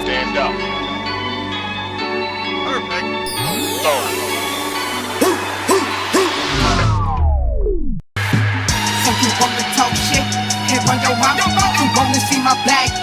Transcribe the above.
Stand up. Perfect. So. So you wanna talk shit? Here on your mouth. You wanna see my bag